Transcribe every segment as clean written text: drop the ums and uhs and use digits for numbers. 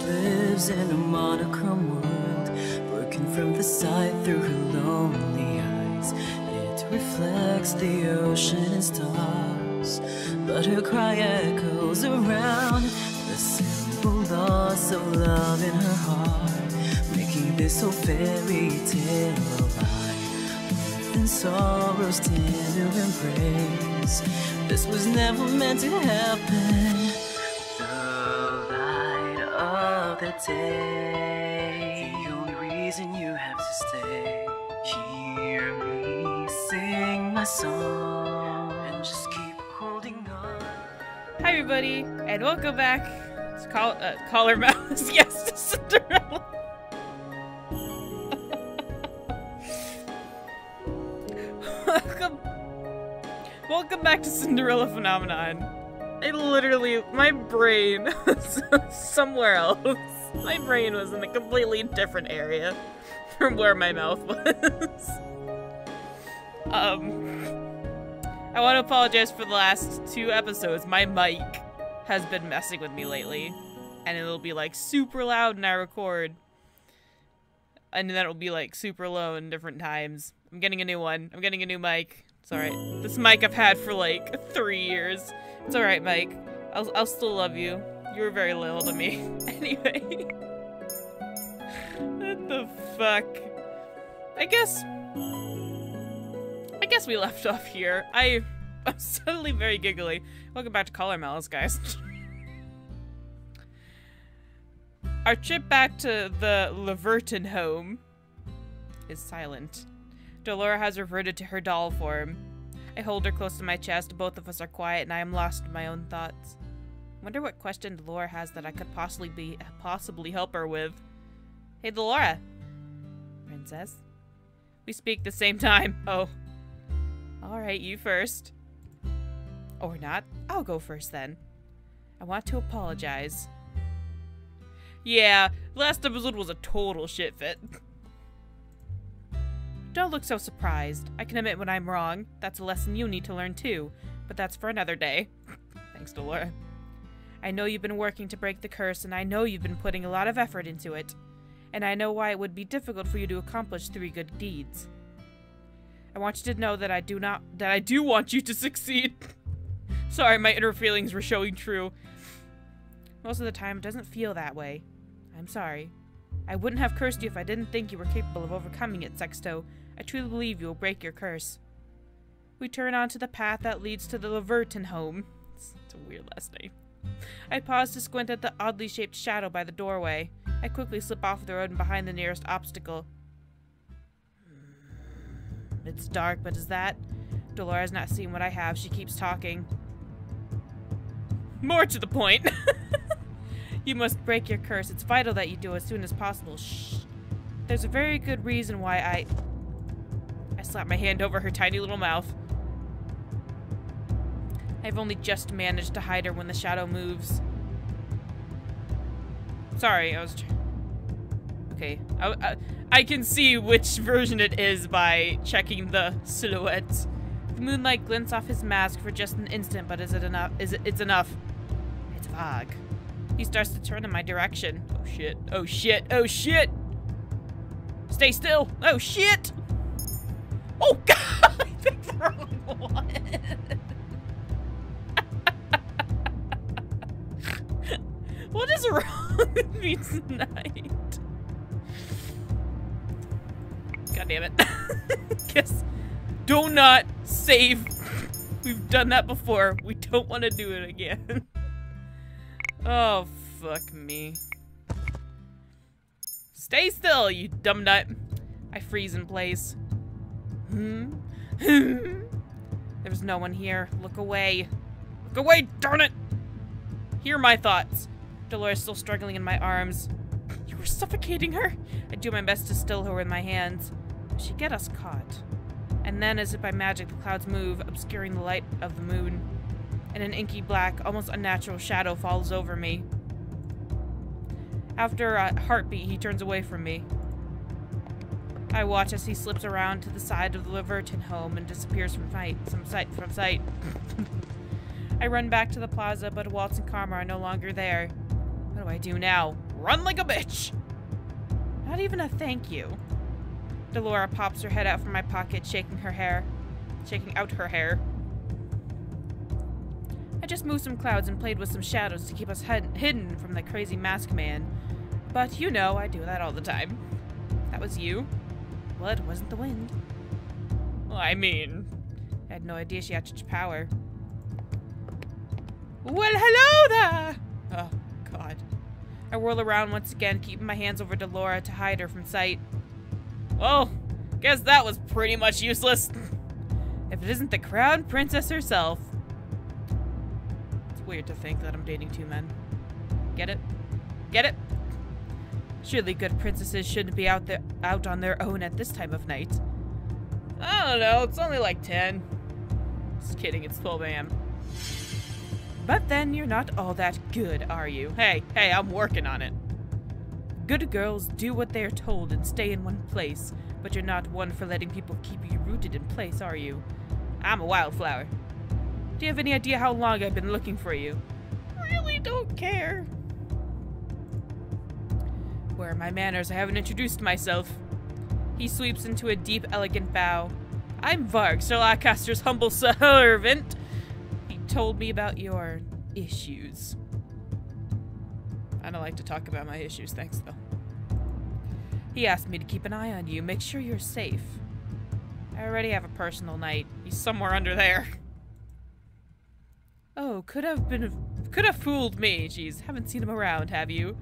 lives in a monochrome world, looking from the side through her lonely eyes. It reflects the ocean and stars, but her cry echoes around the simple loss of love in her heart, making this whole fairy tale alive. Mirth and sorrow's tender embrace. This was never meant to happen. The light of the day, the only reason you have to stay. Hear me sing my song and just keep holding on. Hi everybody, and welcome back to Collar Mouse. Yes, to Cinderella. Welcome back to Cinderella Phenomenon. I literally, my brain was somewhere else. My brain was in a completely different area from where my mouth was. I want to apologize for the last 2 episodes. My mic has been messing with me lately, and it'll be like super loud when I record, and then it'll be like super low in different times. I'm getting a new one. I'm getting a new mic. It's alright. This mic I've had for like 3 years. It's alright, Mike. I'll still love you. You were very loyal to me. Anyway. What the fuck? I guess we left off here. I'm suddenly very giggly. Welcome back to Collar Mouse, guys. Our trip back to the Leverton home is silent. Dolora has reverted to her doll form. I hold her close to my chest, both of us are quiet, and I am lost in my own thoughts. Wonder what question Dolora has that I could possibly help her with. Hey, Dolora. Princess. We speak the same time. Oh. Alright, you first. Or not. I'll go first then. I want to apologize. Yeah, last episode was a total shit fit. Don't look so surprised. I can admit when I'm wrong. That's a lesson you need to learn too. But that's for another day. Thanks, Dolora. I know you've been working to break the curse, and I know you've been putting a lot of effort into it. And I know why it would be difficult for you to accomplish 3 good deeds. I want you to know that I do want you to succeed. Sorry, my inner feelings were showing true. Most of the time, it doesn't feel that way. I'm sorry. I wouldn't have cursed you if I didn't think you were capable of overcoming it, Sexto. I truly believe you will break your curse. We turn onto the path that leads to the Leverton home. It's a weird last name. I pause to squint at the oddly shaped shadow by the doorway. I quickly slip off the road and behind the nearest obstacle. It's dark, but is that? Dolora's not seeing what I have. She keeps talking. More to the point. You must break your curse. It's vital that you do as soon as possible. Shh. There's a very good reason why I slap my hand over her tiny little mouth. I've only just managed to hide her when the shadow moves. Sorry, I was... Okay. I can see which version it is by checking the silhouette. The moonlight glints off his mask for just an instant, but is it enough? It's enough. It's vague. He starts to turn in my direction. Oh shit. Oh shit. Oh shit! Stay still! Oh shit! Oh god! I picked the wrong one! What is wrong with me tonight? God damn it. Guess do not save. We've done that before. We don't want to do it again. Oh, fuck me. Stay still, you dumb nut. I freeze in place. There's no one here. Look away. Look away, darn it! Hear my thoughts. Dolores still struggling in my arms. You were suffocating her. I do my best to still her with my hands. But she get us caught. And then, as if by magic, the clouds move, obscuring the light of the moon. And an inky black, almost unnatural shadow falls over me. After a heartbeat, he turns away from me. I watch as he slips around to the side of the Leverton home and disappears from sight. I run back to the plaza, but Waltz and Karma are no longer there. What do I do now? Run like a bitch! Not even a thank you. Delora pops her head out from my pocket, shaking out her hair. I just moved some clouds and played with some shadows to keep us hidden from the crazy mask man. But you know, I do that all the time. That was you. Well, it wasn't the wind. Well, I mean, I had no idea she had such power. Well, hello there! Oh, God. I whirl around once again, keeping my hands over Delora to hide her from sight. Well, guess that was pretty much useless. If it isn't the crown princess herself. It's weird to think that I'm dating two men. Get it? Get it? Surely good princesses shouldn't be out on their own at this time of night. I don't know, it's only like 10. Just kidding, it's 12 a.m. But then you're not all that good, are you? Hey, I'm working on it. Good girls do what they're told and stay in one place, but you're not one for letting people keep you rooted in place, are you? I'm a wildflower. Do you have any idea how long I've been looking for you? Really don't care. Where are my manners? I haven't introduced myself. He sweeps into a deep, elegant bow. I'm Varg, Sir Lancaster's humble servant. He told me about your issues. I don't like to talk about my issues, thanks though. He asked me to keep an eye on you, make sure you're safe. I already have a personal knight. He's somewhere under there. Oh, could have fooled me. Jeez, haven't seen him around, have you?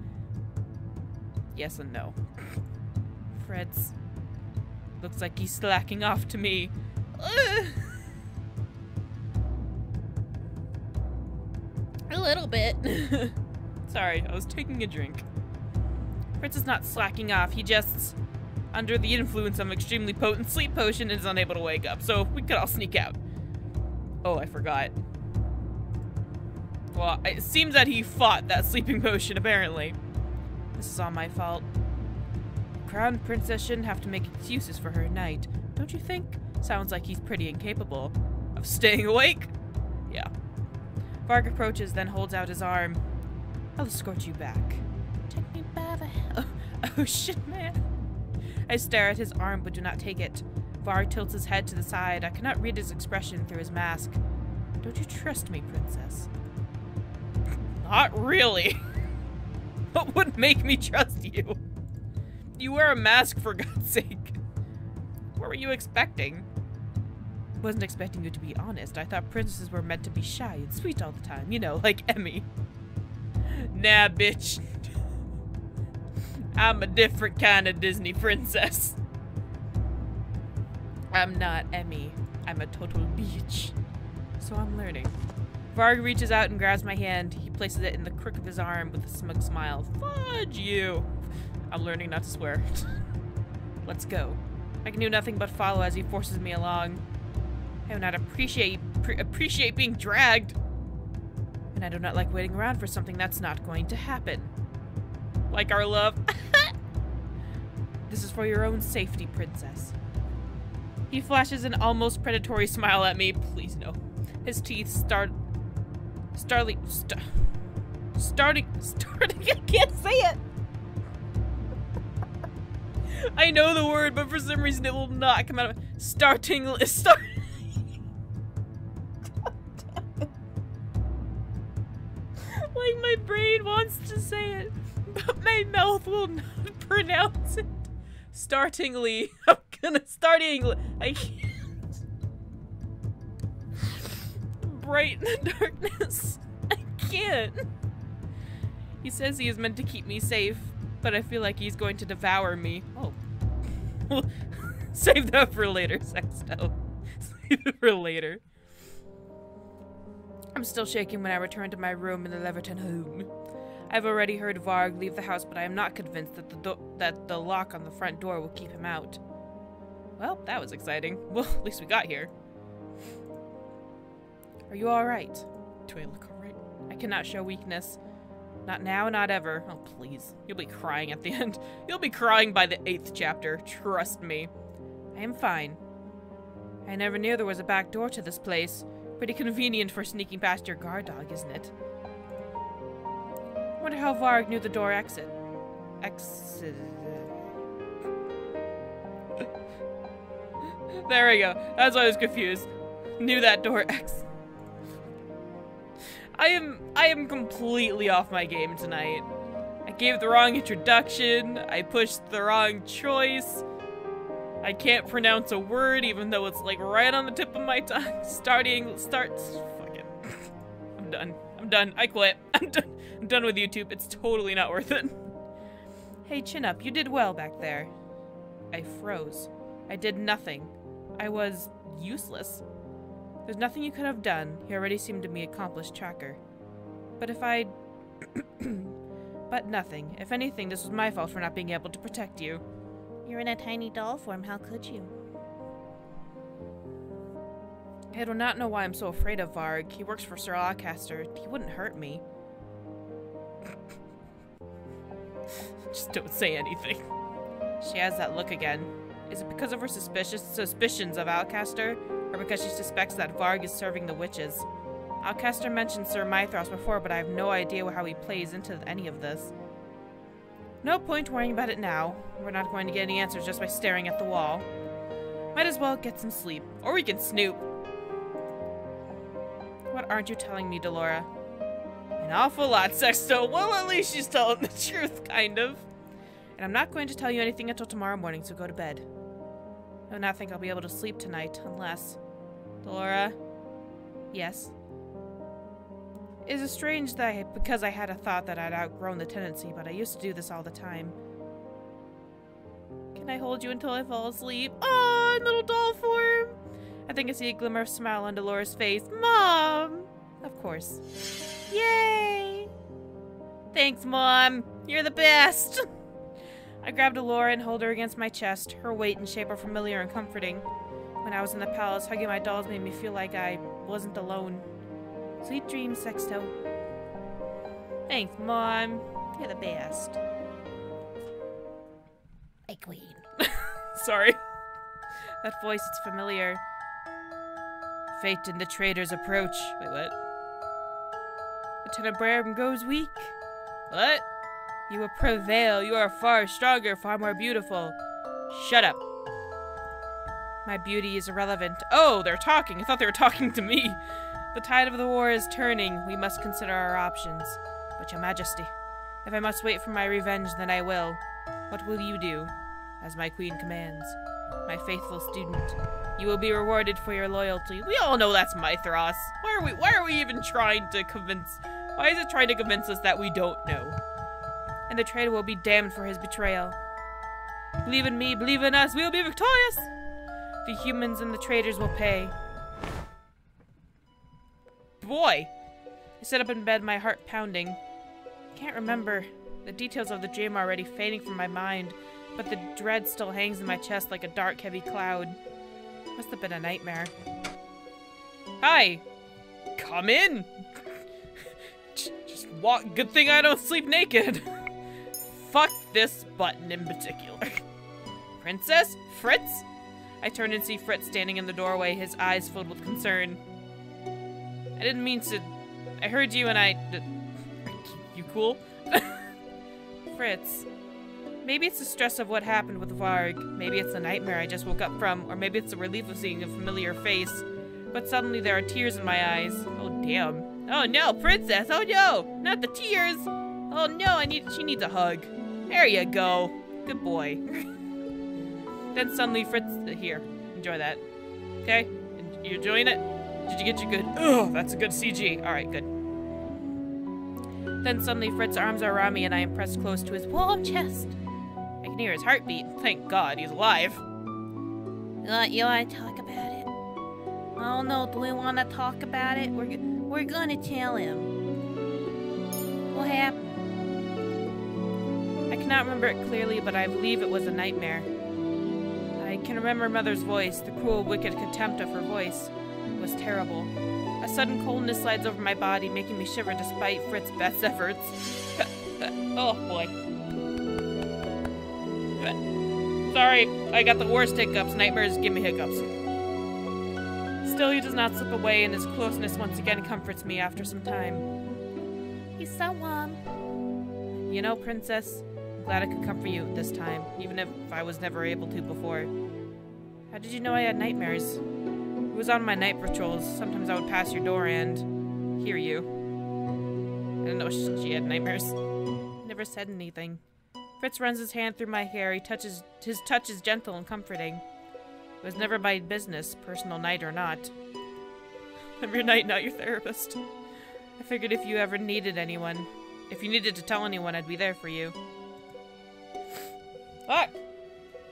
Yes and no. Fritz. Looks like he's slacking off to me. A little bit. Sorry, I was taking a drink. Fritz is not slacking off, he just under the influence of an extremely potent sleep potion and is unable to wake up, so we could all sneak out. Oh, I forgot. Well, it seems that he fought that sleeping potion, apparently. This is all my fault. Crown Princess shouldn't have to make excuses for her night, don't you think? Sounds like he's pretty incapable of staying awake. Yeah. Varg approaches, then holds out his arm. I'll escort you back. Take me by the hand. Oh shit, man. I stare at his arm, but do not take it. Varg tilts his head to the side. I cannot read his expression through his mask. Don't you trust me, princess? Not really. What would make me trust you? You wear a mask, for God's sake. What were you expecting? Wasn't expecting you to be honest. I thought princesses were meant to be shy and sweet all the time. You know, like Emmy. Nah, bitch. I'm a different kind of Disney princess. I'm not Emmy. I'm a total bitch. So I'm learning. Varg reaches out and grabs my hand. He places it in the crook of his arm with a smug smile. Fudge you. I'm learning not to swear. Let's go. I can do nothing but follow as he forces me along. I do not appreciate being dragged. And I do not like waiting around for something that's not going to happen. Like our love. This is for your own safety, princess. He flashes an almost predatory smile at me. Please no. His teeth starting, I can't say it. I know the word, but for some reason it will not come out of like my brain wants to say it, but my mouth will not pronounce it. Startingly. I'm gonna I can't. Bright in the darkness. I can't. He says he is meant to keep me safe, but I feel like he's going to devour me. Oh. Save that for later, Sexto. Save it for later. I'm still shaking when I return to my room in the Leverton home. I've already heard Varg leave the house, but I am not convinced that the lock on the front door will keep him out. Well, that was exciting. Well, at least we got here. Are you alright? Do I look alright? I cannot show weakness. Not now, not ever. Oh, please. You'll be crying at the end. You'll be crying by the 8th chapter. Trust me. I am fine. I never knew there was a back door to this place. Pretty convenient for sneaking past your guard dog, isn't it? I wonder how Varg knew the door exit. There we go. That's why I was confused. Knew that door X. I am completely off my game tonight. I gave the wrong introduction. I pushed the wrong choice. I can't pronounce a word even though it's like right on the tip of my tongue. Fuck it. I'm done. I'm done. I quit. I'm done with YouTube. It's totally not worth it. Hey, chin up. You did well back there. I froze. I did nothing. I was useless. There's nothing you could have done. You already seemed to be an accomplished tracker. But if I... But nothing. If anything, this was my fault for not being able to protect you. You're in a tiny doll form. How could you? I do not know why I'm so afraid of Varg. He works for Sir Lawcaster. He wouldn't hurt me. Just don't say anything. She has that look again. Is it because of her suspicions of Alcaster, or because she suspects that Varg is serving the witches? Alcaster mentioned Sir Mithras before, but I have no idea how he plays into any of this. No point worrying about it now. We're not going to get any answers just by staring at the wall. Might as well get some sleep. Or we can snoop. What aren't you telling me, Delora? An awful lot, Sexto. Well, at least she's telling the truth, kind of. And I'm not going to tell you anything until tomorrow morning, so go to bed. I do not think I'll be able to sleep tonight, unless... Delora? Yes? It is strange that because I had a thought that I'd outgrown the tendency, but I used to do this all the time. Can I hold you until I fall asleep? Oh, little doll form! I think I see a glimmer of smile on Delora's face. Mom! Of course. Yay! Thanks, Mom! You're the best! I grabbed Delora and held her against my chest. Her weight and shape are familiar and comforting. When I was in the palace, hugging my dolls made me feel like I wasn't alone. Sweet dreams, Sexto. Thanks, Mom. You're the best. Hey, Queen. Sorry. That voice, it's familiar. Fate and the traitors approach. Wait, what? Lieutenant Bram goes weak. What? You will prevail. You are far stronger, far more beautiful. Shut up. My beauty is irrelevant. Oh, they're talking. I thought they were talking to me. The tide of the war is turning. We must consider our options. But your majesty, if I must wait for my revenge, then I will. What will you do? As my queen commands. My faithful student. You will be rewarded for your loyalty. We all know that's Mithras. Why are we even trying to convince... Why is it trying to convince us that we don't know? And the traitor will be damned for his betrayal. Believe in me, believe in us, we will be victorious! The humans and the traitors will pay. Boy! I sat up in bed, my heart pounding. I can't remember. The details of the dream are already fading from my mind, but the dread still hangs in my chest like a dark, heavy cloud. Must have been a nightmare. Hi! Come in! Just walk. Good thing I don't sleep naked. Fuck this button in particular. Princess? Fritz? I turn and see Fritz standing in the doorway, his eyes filled with concern. I didn't mean to... I heard you and I... You cool? Fritz. Maybe it's the stress of what happened with Varg. Maybe it's the nightmare I just woke up from, or maybe it's the relief of seeing a familiar face. But suddenly there are tears in my eyes. Oh, damn. Oh no, Princess! Oh no! Not the tears! Oh no, she needs a hug. There you go. Good boy. Then suddenly Fritz... Here, enjoy that. Okay? You enjoying it? Did you get your good... Oh, that's a good CG. Alright, good. Then suddenly Fritz's arms are around me and I am pressed close to his warm chest. I can hear his heartbeat. Thank God, he's alive. You want to talk about it? Oh no, do we want to talk about it? We're gonna tell him. What happened? I cannot remember it clearly, but I believe it was a nightmare. I can remember Mother's voice, the cruel, wicked contempt of her voice. It was terrible. A sudden coldness slides over my body, making me shiver despite Fritz's best efforts. Oh boy. Sorry, I got the worst hiccups. Nightmares give me hiccups. Still, he does not slip away, and his closeness once again comforts me after some time. He's so warm. You know, Princess, I'm Glad I could comfort you this time, even if I was never able to before. How did you know I had nightmares? It was on my night patrols. Sometimes I would pass your door and hear you. I didn't know she had nightmares. Never said anything. Fritz runs his hand through my hair. His touch is gentle and comforting. It was never my business, personal night or not. I'm your knight, not your therapist. I figured if you ever needed anyone, if you needed to tell anyone, I'd be there for you. What?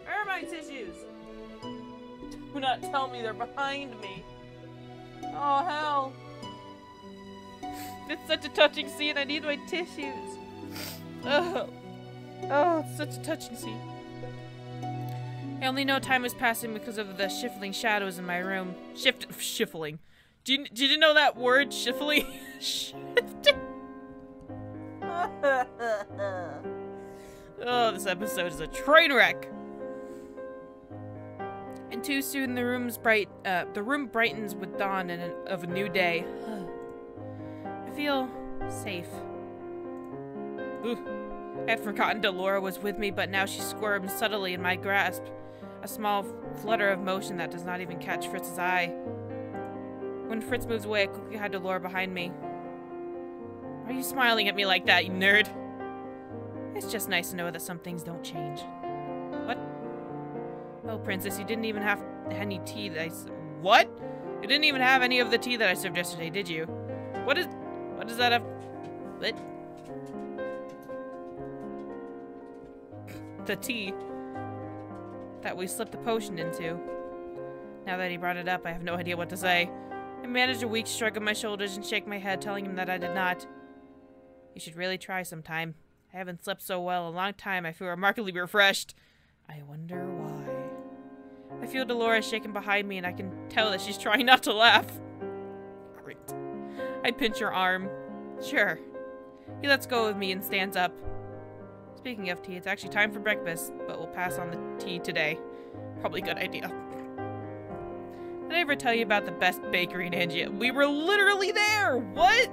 Where are my tissues? Do not tell me they're behind me. Oh, hell. It's such a touching scene. I need my tissues. Oh, it's such a touching scene. I only know time is passing because of the shifting shadows in my room. Shifting. Did you know that word, shifting? Shifting. Oh, this episode is a train wreck. And too soon the room brightens with dawn of a new day. I feel safe. Ooh. I had forgotten Delora was with me, but now she squirms subtly in my grasp. A small flutter of motion that does not even catch Fritz's eye. When Fritz moves away, I quickly hide Delora behind me. Why are you smiling at me like that, you nerd? It's just nice to know that some things don't change. What? Oh, princess, you didn't even have any tea that What? You didn't even have any of the tea that I served yesterday, did you? What does that have? What? The tea that we slipped the potion into. Now that he brought it up, I have no idea what to say. I managed a weak shrug of my shoulders and shake my head, telling him that I did not. You should really try sometime. I haven't slept so well in a long time. I feel remarkably refreshed. I wonder why. I feel Dolores shaking behind me, and I can tell that she's trying not to laugh. Great. I pinch her arm. Sure. He lets go of me and stands up. Speaking of tea, it's actually time for breakfast, but we'll pass on the tea today. Probably a good idea. Did I ever tell you about the best bakery in Angia? We were literally there! What?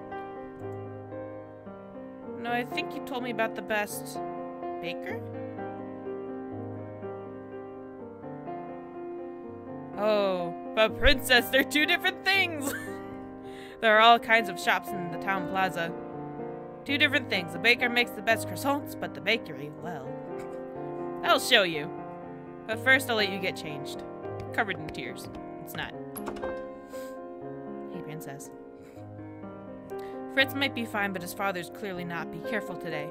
No, I think you told me about the best baker? Oh, but princess, they're two different things! There are all kinds of shops in the town plaza. Two different things. The baker makes the best croissants, but the bakery, well... I'll show you. But first I'll let you get changed. Covered in tears. It's not. Hey, princess. Fritz might be fine, but his father's clearly not. Be careful today.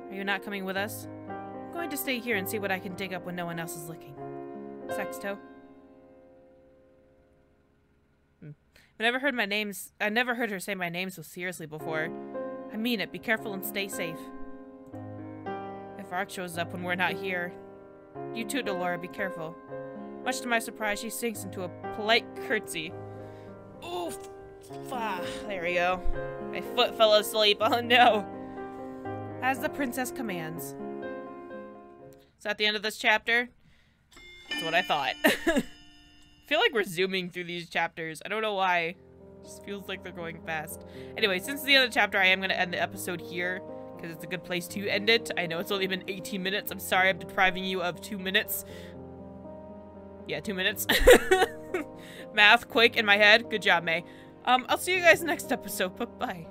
Are you not coming with us? I'm going to stay here and see what I can dig up when no one else is looking. Sexto? I never heard her say my name so seriously before. I mean it. Be careful and stay safe. If Ark shows up when we're not here. You too, Delora. Be careful. Much to my surprise, she sinks into a polite curtsy. Oof. There we go. My foot fell asleep. Oh no. As the princess commands. Is that the end of this chapter? That's what I thought. I feel like we're zooming through these chapters. I don't know why. It just feels like they're going fast. Anyway, since it's the end of the chapter, I am going to end the episode here because it's a good place to end it. I know it's only been 18 minutes. I'm sorry I'm depriving you of 2 minutes. Yeah, 2 minutes. Math quick in my head. Good job, May. I'll see you guys next episode. Bye-bye.